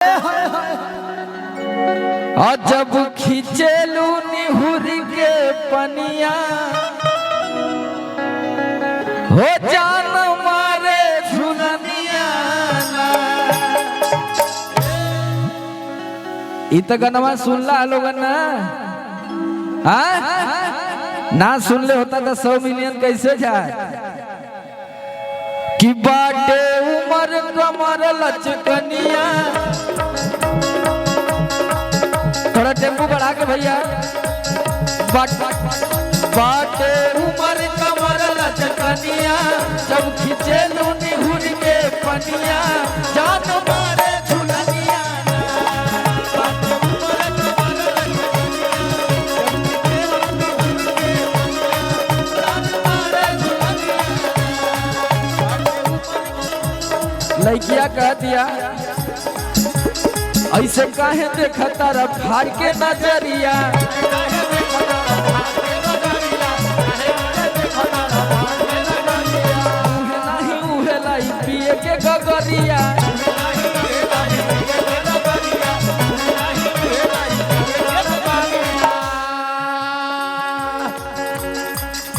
और जब खींचेलू निहुर के पनिया हो जान मारे झुलनिया इत गनवा सुनला लोगन ना ना सुन ले होता तो 100 मिलियन कैसे जाए कि बाटे उमर कमर लचकनिया। थोड़ा टेम्पो बढ़ा के भैया। बाटे उमर कमर लचकनिया जब खींचे लूनी हुर के पनिया जान मारे झुलनिया। लड़किया कह दिया ऐसे काहे देखता रब फाड़ के नजरिया। नहीं उहे लाई पिए के गगरिया।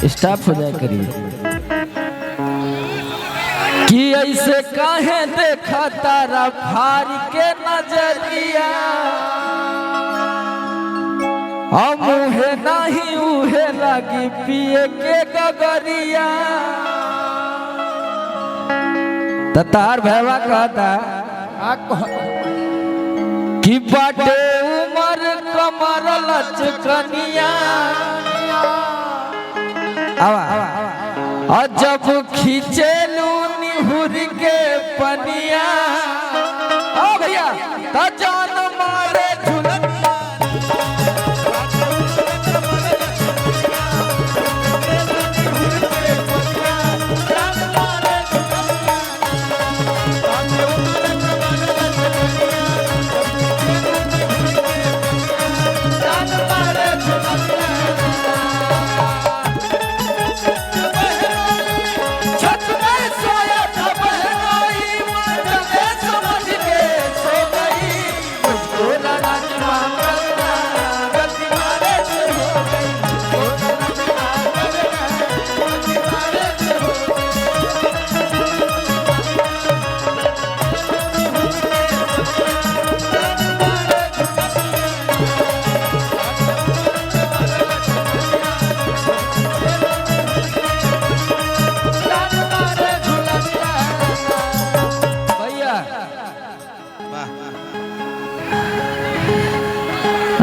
स्टॉप हो जाए करिए कि ऐसे काहे देखा तारा फाड़ के नजरिया। हम उहे नहीं उहे लगी पिए के गगरिया। तार भैया कहता कि बाटे उमर कमर लचकनिया और जब खींचेलू निहुर के पनिया ओ भैया तो जान मारे झुलनिया।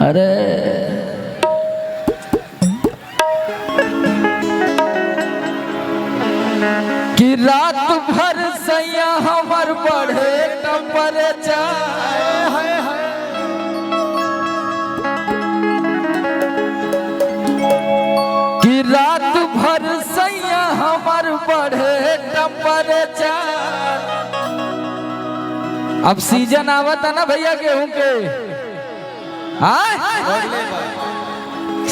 अरे कि रात भर सैया हमर बढ़े टेम्परेचर। कि रात भर सैया हमर बढ़े टेम्परेचर। अब सीजन आवता ना भैया गेहूं के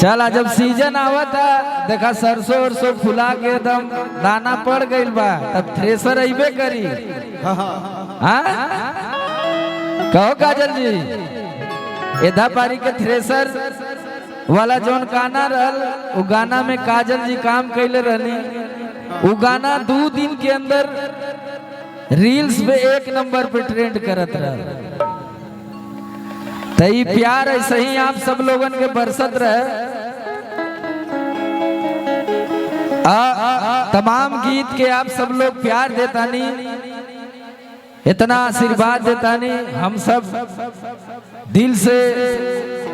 चला जब सीजन आवता देखा सरसों उरसों फुला के एकदम दाना पड़ गइल बा तब थ्रेसर अइबे करी। कहो काजल जी एधा पारी के थ्रेसर वाला जोन गाना रहल वो गाना में काजल जी काम कैले रहनी। वो गाना 2 दिन के अंदर रील्स पे 1 नंबर पे ट्रेंड करत रहल। तई प्यार ऐसे ही आप सब लोगन के बरसत रहे। तमाम गीत के आप सब लोग प्यार देतानी इतना आशीर्वाद देतानी हम सब दिल से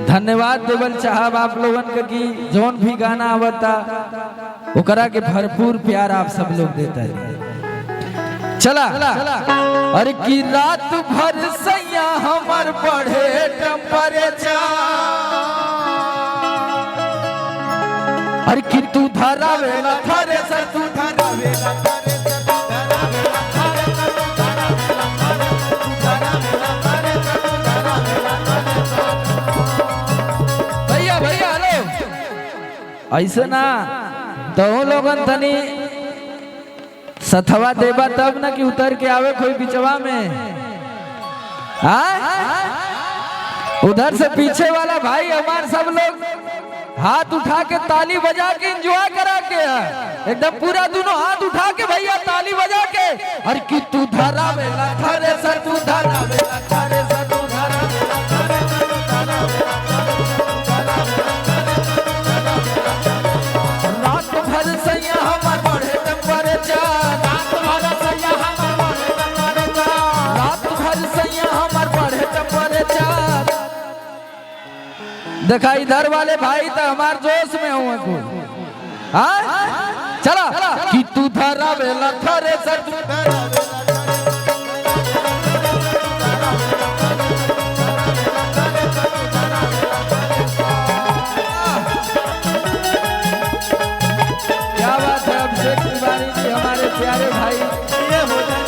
धन्यवाद देवल चाहब आप लोगन के कि जौन भी गाना आवता ओकरा के भरपूर प्यार आप सब लोग देता। चला अरे की रात भर सैया हमर बढ़े टेम्परेचर। अरे कि तू धरावेला थ्रेसर तू धरावेला भैया भैया हेलो ऐसे ना तो लोगन तनी सथवा देबा तब ना कि उतर के आवे कोई बिचवा में। उधर से पीछे वाला भाई हमारे सब लोग हाथ उठा के ताली बजा के एंजॉय करा के एकदम पूरा दोनों हाथ उठा के भैया ताली बजा के और कि तू धरा वेला धरे सर तू धरा वेला धरे सर तू धरा वेला धरे सर तू धरा रात भर सैया हमर बढ़े टेम्परेचर रात भर सैया हमर बढ़े टेम्परेचर रात भर सैया हमर बढ़े टेम्परेचर। देखा इधर वाले भाई तो हमार जोश में हुए को चला कि तू धरा वेला धरे सर तू धरा क्या बात है अभिषेक तिवारी जी हमारे प्यारे भाई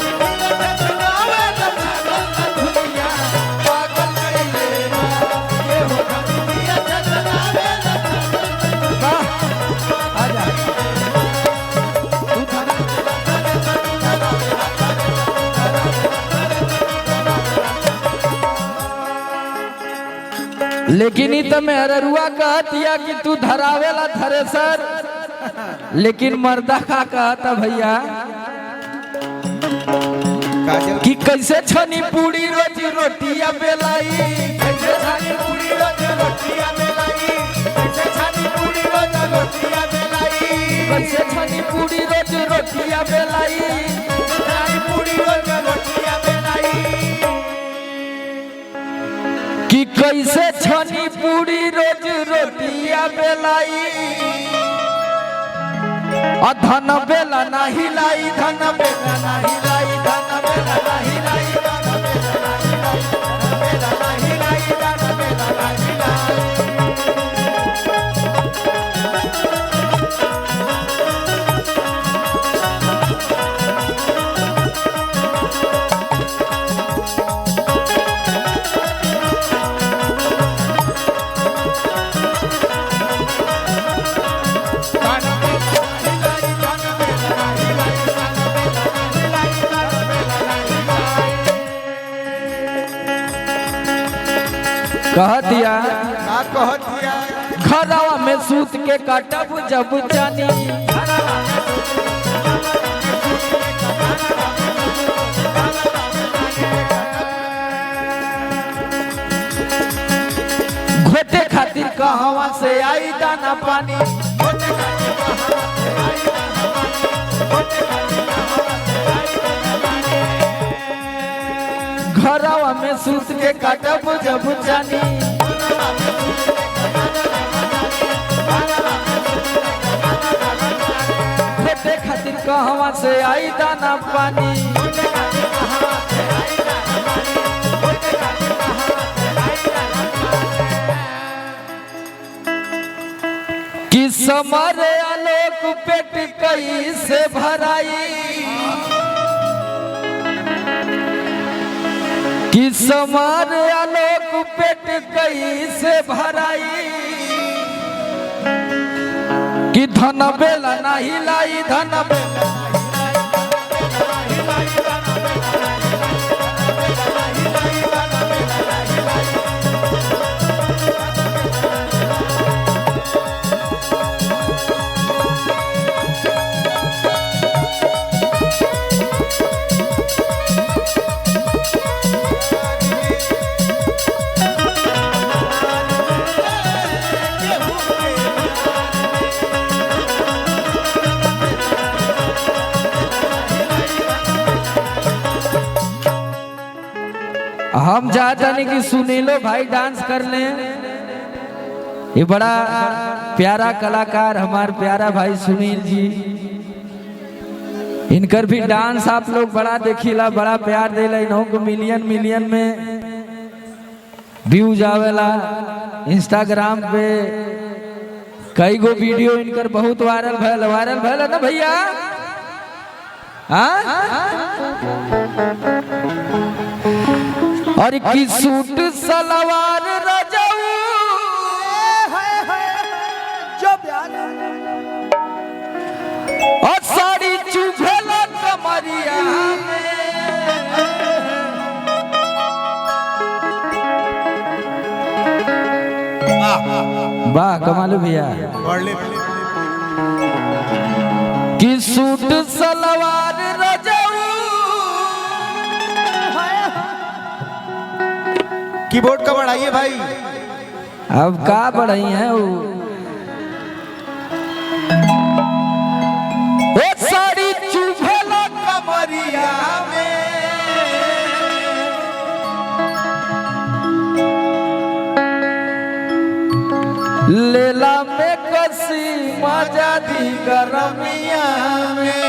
लेकिन ही तो मेहरुआ कहतिया कि तू धरावेला धरे सर लेकिन मर्दा का कहता भैया कि कैसे छनी पूरी रोटी रोटिया बेलाई कैसे छनी पूरी रोटी रोटिया बेलाई कैसे छनी पूरी रोटी रोटिया बेलाई कैसे छनी पूरी रोटी रोटिया बेलाई छनी पूरी रोटी रोटिया बेलाई कि कैसे छनी पूरी रोज रोटिया बेलाई धन बेला नहीं लाई धन बेला नहीं लाई धन बेला नहीं लाई धन बेला नहीं लाई धन बेला नहीं लाई। कह दिया घरवा में सूत के काटब जब जानी घोटे खातिर कहवा से आई दाना पानी घरवा में सूत के काटब जब जानी घोटे खातिर कहवा से आई दाना पानी कि समर आलोक पेट कई से भराई कि समर आलोक पेट कई से भराई कि धन बेला नहीं लाई धन बेला हम चाहता नहीं कि सुनीलो भाई डांस कर ले। ये बड़ा प्यारा कलाकार हमारे प्यारा भाई सुनील जी, इनकर भी डांस आप लोग बड़ा देखिला, बड़ा प्यार देला। इन्हों को मिलियन मिलियन में व्यूज आवेला। इंस्टाग्राम पे कई गो वीडियो इनकर बहुत वायरल भैल ना भैया। और की सूट सलवार रजाऊ और साड़ी चुभेला कमरिया में वाह कमाल भैया कि सूट सलवार रजाऊ कीबोर्ड का बढ़ाइए भाई। अब का बढ़ाई है वो साड़ी चुभला कमरिया में लेला में कसी मजा दी गरमिया में।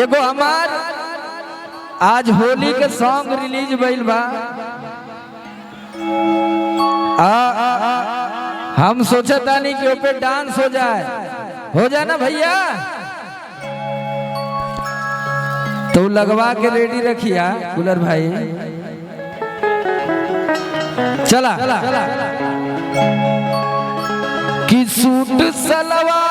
एगो हमार आज होली के सॉन्ग रिलीज भइल बा। हम सोचता नहीं कि ऊपर डांस हो जाए ना भैया, तो लगवा के रेडी रखिया कूलर भाई। चला कि सूट सलवार